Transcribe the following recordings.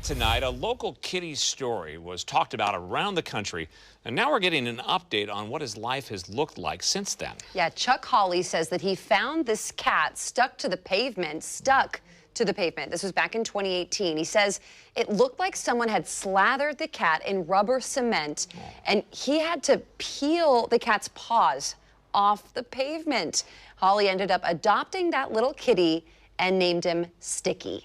Tonight, a local kitty story was talked about around the country, and now we're getting an update on what his life has looked like since then. Yeah, Chuck Hawley says that he found this cat stuck to the pavement. This was back in 2018. He says it looked like someone had slathered the cat in rubber cement, and he had to peel the cat's paws off the pavement. Hawley ended up adopting that little kitty and named him Sticky.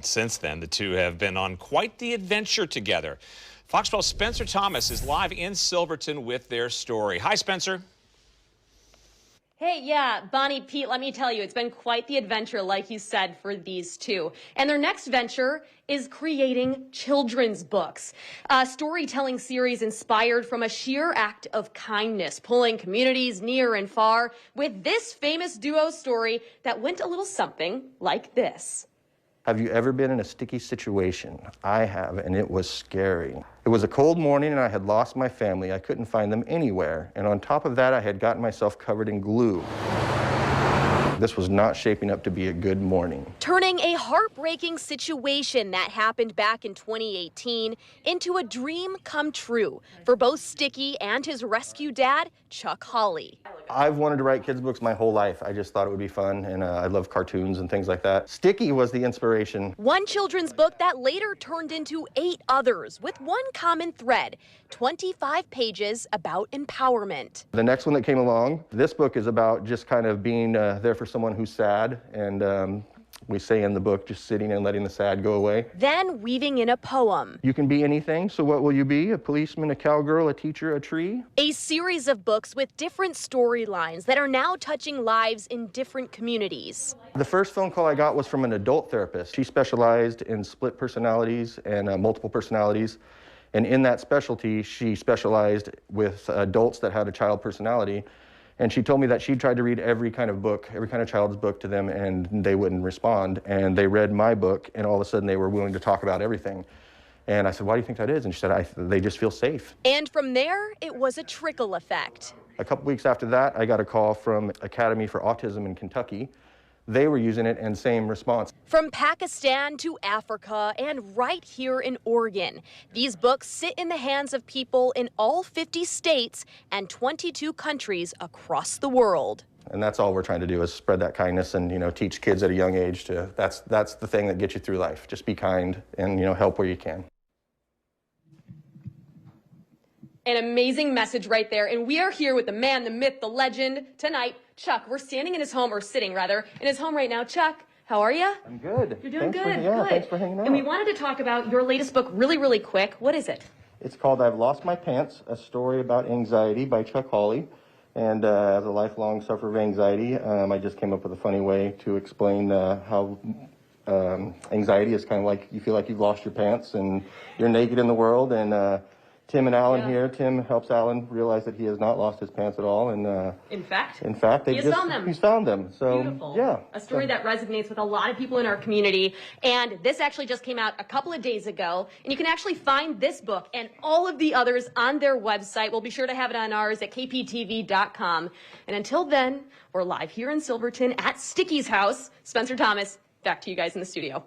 Since then, the two have been on quite the adventure together. Fox 12's Spencer Thomas is live in Silverton with their story. Hi, Spencer. Hey, yeah, Bonnie, Pete, let me tell you, it's been quite the adventure, like you said, for these two. And their next venture is creating children's books, a storytelling series inspired from a sheer act of kindness, pulling communities near and far with this famous duo story that went a little something like this. Have you ever been in a sticky situation? I have, and it was scary. It was a cold morning and I had lost my family. I couldn't find them anywhere. And on top of that, I had gotten myself covered in glue. This was not shaping up to be a good morning. Turning a heartbreaking situation that happened back in 2018 into a dream come true for both Sticky and his rescue dad, Chuck Hawley. I've wanted to write kids' books my whole life. I just thought it would be fun, and I love cartoons and things like that. Sticky was the inspiration. One children's book that later turned into 8 others with one common thread, 25 pages about empowerment. The next one that came along, this book is about just kind of being there for someone who's sad, and we say in the book, just sitting and letting the sad go away. Then weaving in a poem. You can be anything, so what will you be? A policeman, a cowgirl, a teacher, a tree? A series of books with different storylines that are now touching lives in different communities. The first phone call I got was from an adult therapist. She specialized in split personalities and multiple personalities. And in that specialty, she specialized with adults that had a child personality. And she told me that she tried to read every kind of book, every kind of child's book to them, and they wouldn't respond. And they read my book, and all of a sudden they were willing to talk about everything. And I said, why do you think that is? And she said, they just feel safe. And from there, it was a trickle effect. A couple weeks after that, I got a call from Academy for Autism in Kentucky. They were using it and same response. From Pakistan to Africa and right here in Oregon, these books sit in the hands of people in all 50 states and 22 countries across the world. And that's all we're trying to do is spread that kindness and, teach kids at a young age to, that's the thing that gets you through life. Just be kind and, help where you can. An amazing message right there. And we are here with the man, the myth, the legend tonight, Chuck. We're standing in his home, or sitting rather, in his home right now. Chuck, how are you? I'm good. You're doing good. Good. Thanks for hanging out. And we wanted to talk about your latest book really, really quick. What is it? It's called I've Lost My Pants, a story about anxiety by Chuck Hawley. And as a lifelong sufferer of anxiety, I just came up with a funny way to explain how anxiety is kind of like you feel like you've lost your pants and you're naked in the world. And Tim and Alan here. Tim helps Alan realize that he has not lost his pants at all, and in fact, he's found them. He's found them. So beautiful. Yeah, a story that resonates with a lot of people in our community. And this actually just came out a couple of days ago, and you can actually find this book and all of the others on their website. We'll be sure to have it on ours at kptv.com. And until then, we're live here in Silverton at Sticky's house. Spencer Thomas, back to you guys in the studio.